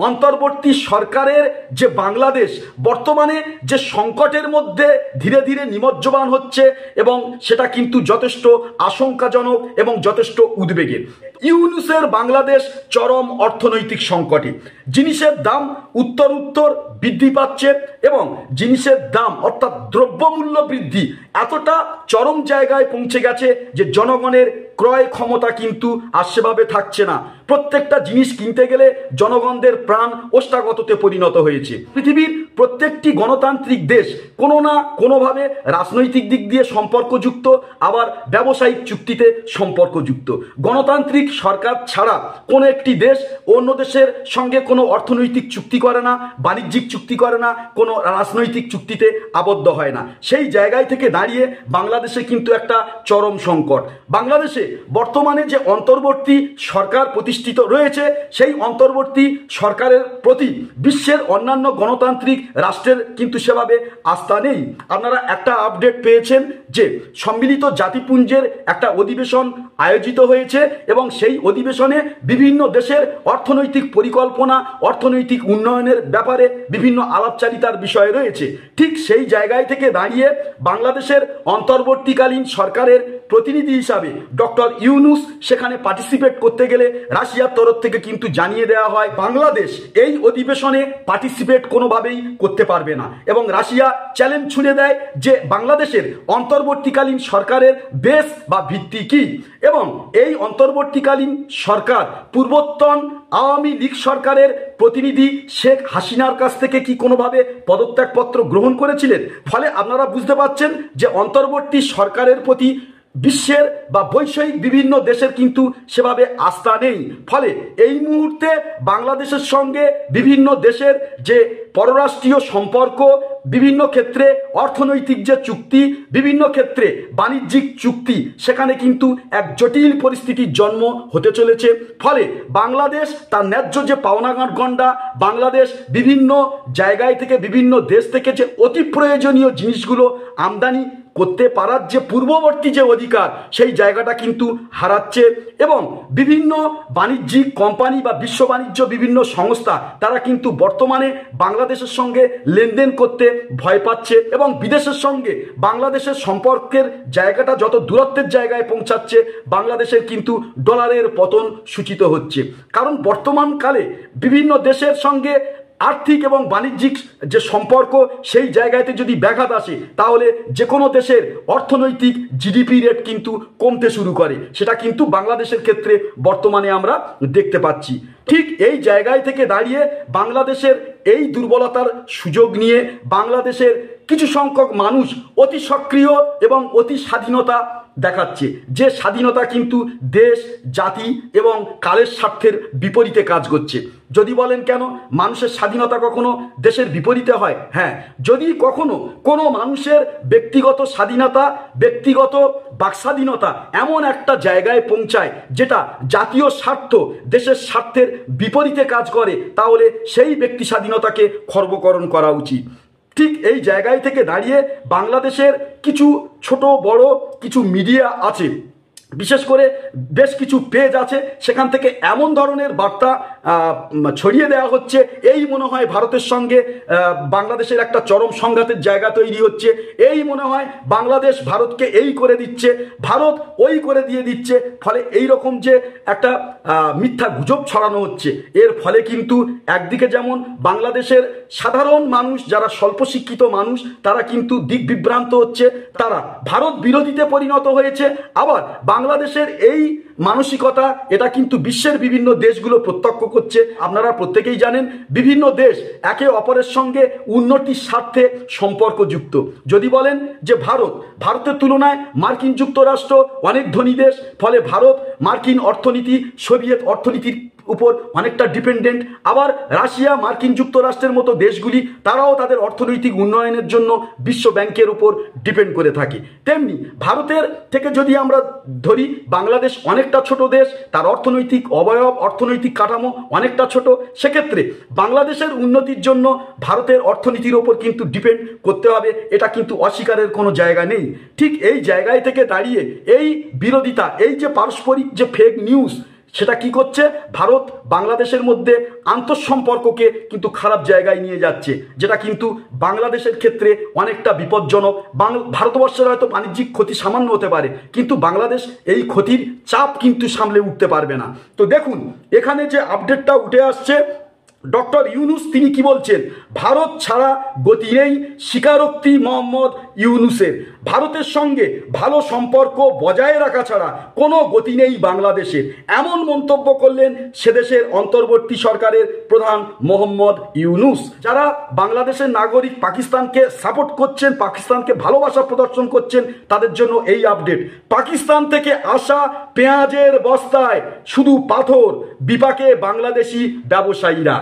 অন্তর্বর্তী সরকারের যে বাংলাদেশ বর্তমানে যে সংকটের মধ্যে ধীরে ধীরে নিমজ্জমান হচ্ছে এবং সেটা কিন্তু যথেষ্ট আশঙ্কাজনক এবং যথেষ্ট উদ্বেগের। ইউনূসের বাংলাদেশ চরম অর্থনৈতিক সংকটে, জিনিসের দাম উত্তর বৃদ্ধি পাচ্ছে এবং জিনিসের দাম অর্থাৎ দ্রব্যমূল্য বৃদ্ধি এতটা চরম জায়গায় পৌঁছে গেছে যে জনগণের ক্রয় ক্ষমতা কিন্তু আর সেভাবে থাকছে না। প্রত্যেকটা জিনিস কিনতে গেলে জনগণদের প্রাণ ওষ্ঠাগততে পরিণত হয়েছে। পৃথিবীর প্রত্যেকটি গণতান্ত্রিক দেশ কোনো না কোনোভাবে রাজনৈতিক দিক দিয়ে সম্পর্কযুক্ত, আবার ব্যবসায়িক চুক্তিতে সম্পর্কযুক্ত। গণতান্ত্রিক সরকার ছাড়া কোনো একটি দেশ অন্য দেশের সঙ্গে কোনো অর্থনৈতিক চুক্তি করে না, বাণিজ্যিক চুক্তি করে না, কোনো রাজনৈতিক চুক্তিতে আবদ্ধ হয় না। সেই জায়গায় থেকে দাঁড়িয়ে বাংলাদেশে কিন্তু একটা চরম সংকট। বাংলাদেশে বর্তমানে যে অন্তর্বর্তী সরকার প্রতিষ্ঠিত রয়েছে, সেই অন্তর্বর্তী সরকারের প্রতি বিশ্বের অন্যান্য গণতান্ত্রিক রাষ্ট্রের কিন্তু সেভাবে আস্থা নেই। আপনারা একটা আপডেট পেয়েছেন যে সম্মিলিত জাতিপুঞ্জের একটা অধিবেশন আয়োজিত হয়েছে এবং সেই অধিবেশনে বিভিন্ন দেশের অর্থনৈতিক পরিকল্পনা, অর্থনৈতিক উন্নয়নের ব্যাপারে বিভিন্ন আলাপচারিতার বিষয় রয়েছে। ঠিক সেই জায়গায় থেকে দাঁড়িয়ে বাংলাদেশের অন্তর্বর্তীকালীন সরকারের প্রতিনিধি হিসাবে ডক্টর ইউনূস সেখানে পার্টিসিপেট করতে গেলে রাশিয়ার তরফ থেকে কিন্তু জানিয়ে দেওয়া হয় বাংলাদেশ এই অধিবেশনে পার্টিসিপেট কোনোভাবেই করতে পারবে না এবং রাশিয়া চ্যালেঞ্জ ছুড়ে দেয় যে বাংলাদেশের অন্তর্বর্তীকালীন সরকারের বেস বা ভিত্তি কি এবং এই অন্তর্বর্তীকালীন সরকার পূর্বোত্তন আওয়ামী লীগ সরকারের প্রতিনিধি শেখ হাসিনার কাছ থেকে কি কোনোভাবে পদত্যাগপত্র গ্রহণ করেছিলেন। ফলে আপনারা বুঝতে পারছেন যে অন্তর্বর্তী সরকারের প্রতি বিশ্বের বা বৈশ্বিক বিভিন্ন দেশের কিন্তু সেভাবে আস্থা নেই। ফলে এই মুহূর্তে বাংলাদেশের সঙ্গে বিভিন্ন দেশের যে পররাষ্ট্রীয় সম্পর্ক, বিভিন্ন ক্ষেত্রে অর্থনৈতিক যে চুক্তি, বিভিন্ন ক্ষেত্রে বাণিজ্যিক চুক্তি, সেখানে কিন্তু এক জটিল পরিস্থিতির জন্ম হতে চলেছে। ফলে বাংলাদেশ তার ন্যায্য যে পাওনা গণ্ডা, বাংলাদেশ বিভিন্ন জায়গায় থেকে বিভিন্ন দেশ থেকে যে অতি প্রয়োজনীয় জিনিসগুলো আমদানি করতে পারার যে পূর্ববর্তী যে অধিকার, সেই জায়গাটা কিন্তু হারাচ্ছে এবং বিভিন্ন বাণিজ্যিক কোম্পানি বা বিশ্ব বাণিজ্য বিভিন্ন সংস্থা তারা কিন্তু বর্তমানে বাংলাদেশের সঙ্গে লেনদেন করতে ভয় পাচ্ছে এবং বিদেশের সঙ্গে বাংলাদেশের সম্পর্কের জায়গাটা যত দূরত্বের জায়গায় পৌঁছাচ্ছে, বাংলাদেশের কিন্তু ডলারের পতন সূচিত হচ্ছে। কারণ বর্তমানকালে বিভিন্ন দেশের সঙ্গে আর্থিক এবং বাণিজ্যিক যে সম্পর্ক, সেই জায়গাতে যদি ব্যাঘাত আসে তাহলে যে কোনো দেশের অর্থনৈতিক জিডিপি রেট কিন্তু কমতে শুরু করে। সেটা কিন্তু বাংলাদেশের ক্ষেত্রে বর্তমানে আমরা দেখতে পাচ্ছি। ঠিক এই জায়গায় থেকে দাঁড়িয়ে বাংলাদেশের এই দুর্বলতার সুযোগ নিয়ে বাংলাদেশের কিছু সংখ্যক মানুষ অতি সক্রিয় এবং অতি স্বাধীনতা দেখাচ্ছে, যে স্বাধীনতা কিন্তু দেশ, জাতি এবং কালের স্বার্থের বিপরীতে কাজ করছে। যদি বলেন কেন মানুষের স্বাধীনতা কখনো দেশের বিপরীতে হয়? হ্যাঁ, যদি কখনো কোনো মানুষের ব্যক্তিগত স্বাধীনতা, ব্যক্তিগত বাকস্বাধীনতা এমন একটা জায়গায় পৌঁছায় যেটা জাতীয় স্বার্থ, দেশের স্বার্থের বিপরীতে কাজ করে, তাহলে সেই ব্যক্তি স্বাধীনতাকে খর্বকরণ করা উচিত। ঠিক এই জায়গায় থেকে দাঁড়িয়ে বাংলাদেশের কিছু ছোট বড় কিছু মিডিয়া আছে, বিশেষ করে বেশ কিছু পেজ আছে, সেখান থেকে এমন ধরনের বার্তা ছড়িয়ে দেওয়া হচ্ছে, এই মনে হয় ভারতের সঙ্গে বাংলাদেশের একটা চরম সংঘাতের জায়গা তৈরি হচ্ছে, এই মনে হয় বাংলাদেশ ভারতকে এই করে দিচ্ছে, ভারত ওই করে দিয়ে দিচ্ছে। ফলে এই রকম যে একটা মিথ্যা গুজব ছড়ানো হচ্ছে, এর ফলে কিন্তু একদিকে যেমন বাংলাদেশের সাধারণ মানুষ, যারা স্বল্প শিক্ষিত মানুষ, তারা কিন্তু দিক বিভ্রান্ত হচ্ছে, তারা ভারত বিরোধীতে পরিণত হয়েছে। আবার বাংলাদেশের এই মানসিকতা এটা কিন্তু বিশ্বের বিভিন্ন দেশগুলো প্রত্যক্ষ করছে। আপনারা প্রত্যেকেই জানেন বিভিন্ন দেশ একে অপরের সঙ্গে উন্নতির স্বার্থে সম্পর্কযুক্ত। যদি বলেন যে ভারতের তুলনায় মার্কিন যুক্তরাষ্ট্র অনেক ধনী দেশ, ফলে ভারত মার্কিন অর্থনীতি, সোভিয়েত অর্থনীতির উপর অনেকটা ডিপেন্ডেন্ট। আবার রাশিয়া, মার্কিন যুক্তরাষ্ট্রের মতো দেশগুলি তারাও তাদের অর্থনৈতিক উন্নয়নের জন্য বিশ্ব ব্যাংকের উপর ডিপেন্ড করে থাকে। তেমনি ভারতের থেকে যদি আমরা ধরি, বাংলাদেশ অনেকটা ছোট দেশ, তার অর্থনৈতিক অবয়ব, অর্থনৈতিক কাঠামো অনেকটা ছোট। সেক্ষেত্রে বাংলাদেশের উন্নতির জন্য ভারতের অর্থনীতির ওপর কিন্তু ডিপেন্ড করতে হবে, এটা কিন্তু অস্বীকারের কোনো জায়গা নেই। ঠিক এই জায়গায় থেকে দাঁড়িয়ে এই বিরোধিতা, এই যে পারস্পরিক যে ফেক নিউজ, সেটা কি করছে? ভারত বাংলাদেশের মধ্যে আন্তঃসম্পর্ককে কিন্তু খারাপ জায়গায় নিয়ে যাচ্ছে, যেটা কিন্তু বাংলাদেশের ক্ষেত্রে অনেকটা বিপজ্জনক। ভারতবর্ষের হয়তো বাণিজ্যিক ক্ষতি সামান্য হতে পারে, কিন্তু বাংলাদেশ এই ক্ষতির চাপ কিন্তু সামলে উঠতে পারবে না। তো দেখুন এখানে যে আপডেটটা উঠে আসছে, ডক্টর ইউনুস তিনি কি বলছেন? ভারত ছাড়া গতি নেই স্বীকারোক্তি মোহাম্মদ ইউনুসের। ভারতের সঙ্গে ভালো সম্পর্ক বজায় রাখা ছাড়া কোনো গতি নেই বাংলাদেশের, এমন মন্তব্য করলেন সেদেশের অন্তর্বর্তী সরকারের প্রধান মোহাম্মদ ইউনুস। যারা বাংলাদেশের নাগরিক পাকিস্তানকে সাপোর্ট করছেন, পাকিস্তানকে ভালোবাসা প্রদর্শন করছেন, তাদের জন্য এই আপডেট। পাকিস্তান থেকে আসা পেঁয়াজের বস্তায় শুধু পাথর, বিপাকে বাংলাদেশি ব্যবসায়ীরা।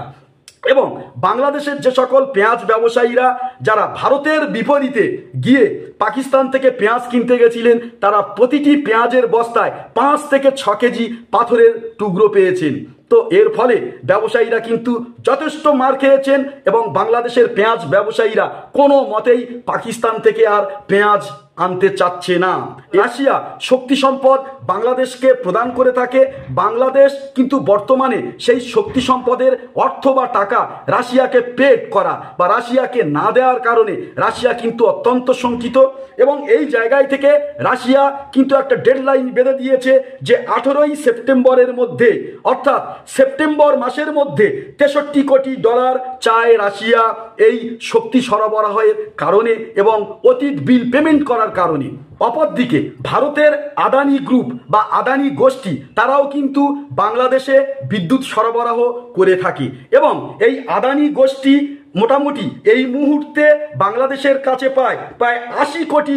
এবং বাংলাদেশের যে সকল পেঁয়াজ ব্যবসায়ীরা যারা ভারতের বিপরীতে গিয়ে পাকিস্তান থেকে পেঁয়াজ কিনতে গেছিলেন, তারা প্রতিটি পেঁয়াজের বস্তায় 5 থেকে 6 কেজি পাথরের টুকরো পেয়েছেন। তো এর ফলে ব্যবসায়ীরা কিন্তু যথেষ্ট মার খেয়েছেন এবং বাংলাদেশের পেঁয়াজ ব্যবসায়ীরা কোনো মতেই পাকিস্তান থেকে আর পেঁয়াজ আনতে চাচ্ছে না। রাশিয়া শক্তি সম্পদ বাংলাদেশকে প্রদান করে থাকে। বাংলাদেশ কিন্তু বর্তমানে সেই শক্তি সম্পদের অর্থ বা টাকা রাশিয়াকে পেড করা বা রাশিয়াকে না দেওয়ার কারণে রাশিয়া কিন্তু অত্যন্ত শঙ্কিত। এবং এই জায়গায় থেকে রাশিয়া কিন্তু একটা ডেডলাইন বেঁধে দিয়েছে যে 18ই সেপ্টেম্বরের মধ্যে, অর্থাৎ সেপ্টেম্বর মাসের মধ্যে $63 কোটি চায় রাশিয়া এই শক্তি সরবরাহের কারণে এবং অতীত বিল পেমেন্ট করার কারণে। অপরদিকে ভারতের আদানি গ্রুপ বা আদানি গোষ্ঠী তারাও কিন্তু বাংলাদেশে বিদ্যুৎ সরবরাহ করে থাকে এবং এই আদানি গোষ্ঠী মোটামুটি এই মুহূর্তে বাংলাদেশের কাছে পায় প্রায় $80 কোটি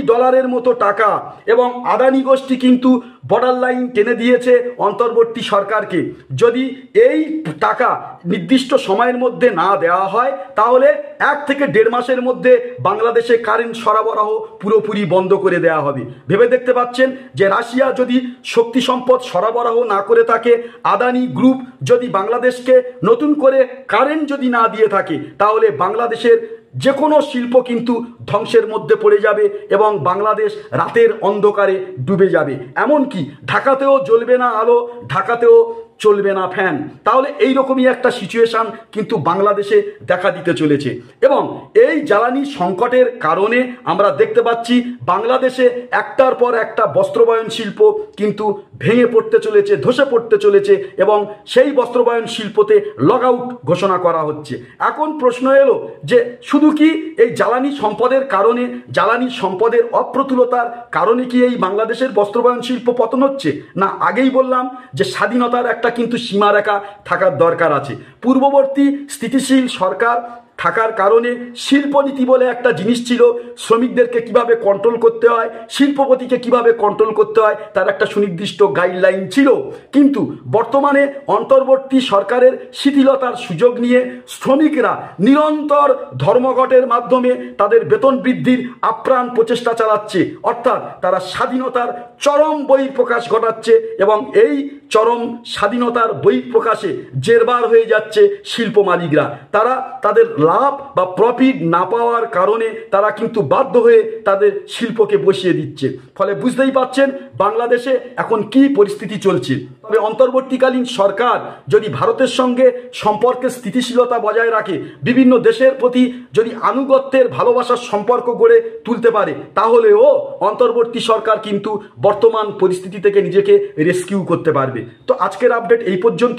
মতো টাকা। এবং আদানি গোষ্ঠী কিন্তু বর্ডার লাইন টেনে দিয়েছে অন্তর্বর্তী সরকারকে, যদি এই টাকা নির্দিষ্ট সময়ের মধ্যে না দেওয়া হয় তাহলে 1 থেকে 1.5 মাসের মধ্যে বাংলাদেশে কারেন্ট সরবরাহ পুরোপুরি বন্ধ করে দেওয়া হবে। ভেবে দেখতে পাচ্ছেন যে রাশিয়া যদি শক্তি সম্পদ সরবরাহ না করে থাকে, আদানি গ্রুপ যদি বাংলাদেশকে নতুন করে কারেন্ট যদি না দিয়ে থাকে, তাহলে বাংলাদেশের যে কোনো শিল্প কিন্তু ধ্বংসের মধ্যে পড়ে যাবে এবং বাংলাদেশ রাতের অন্ধকারে ডুবে যাবে। এমনকি ঢাকাতেও জ্বলবে না আলো, ঢাকাতেও চলবে না ফ্যান। তাহলে এই রকমই একটা সিচুয়েশন কিন্তু বাংলাদেশে দেখা দিতে চলেছে। এবং এই জ্বালানি সংকটের কারণে আমরা দেখতে পাচ্ছি বাংলাদেশে একটার পর একটা বস্ত্রবয়ন শিল্প কিন্তু ভেঙে পড়তে চলেছে, ধসে পড়তে চলেছে এবং সেই বস্ত্রবয়ন শিল্পতে লগ আউট ঘোষণা করা হচ্ছে। এখন প্রশ্ন এলো যে শুধু কি এই জ্বালানি সম্পদের কারণে, জ্বালানি সম্পদের অপ্রতুলতার কারণে কি এই বাংলাদেশের বস্ত্রবয়ন শিল্প পতন হচ্ছে? না, আগেই বললাম যে স্বাধীনতার একটা কিন্তু সীমারেখা থাকার দরকার আছে। পূর্ববর্তী স্থিতিশীল সরকার থাকার কারণে শিল্পনীতি বলে একটা জিনিস ছিল, শ্রমিকদেরকে কিভাবে কন্ট্রোল করতে হয়, শিল্পপতিকে কিভাবে কন্ট্রোল করতে হয়, তার একটা সুনির্দিষ্ট গাইডলাইন ছিল। কিন্তু বর্তমানে অন্তর্বর্তী সরকারের শিথিলতার সুযোগ নিয়ে শ্রমিকরা নিরন্তর ধর্মঘটের মাধ্যমে তাদের বেতন বৃদ্ধির আপ্রাণ প্রচেষ্টা চালাচ্ছে, অর্থাৎ তারা স্বাধীনতার চরম বহিঃপ্রকাশ ঘটাচ্ছে এবং এই চরম স্বাধীনতার বহিঃপ্রকাশে জেরবার হয়ে যাচ্ছে শিল্প মালিকরা। তারা তাদের লাভ বা প্রফিট না পাওয়ার কারণে তারা কিন্তু বাধ্য হয়ে তাদের শিল্পকে বসিয়ে দিচ্ছে। ফলে বুঝতেই পাচ্ছেন বাংলাদেশে এখন কি পরিস্থিতি চলছে। তবে অন্তর্বর্তীকালীন সরকার যদি ভারতের সঙ্গে সম্পর্কের স্থিতিশীলতা বজায় রাখে, বিভিন্ন দেশের প্রতি যদি আনুগত্যের ভালোবাসার সম্পর্ক গড়ে তুলতে পারে, তাহলেও অন্তর্বর্তী সরকার কিন্তু বর্তমান পরিস্থিতি থেকে নিজেকে রেস্কিউ করতে পারবে। তো আজকের আপডেট এই পর্যন্ত।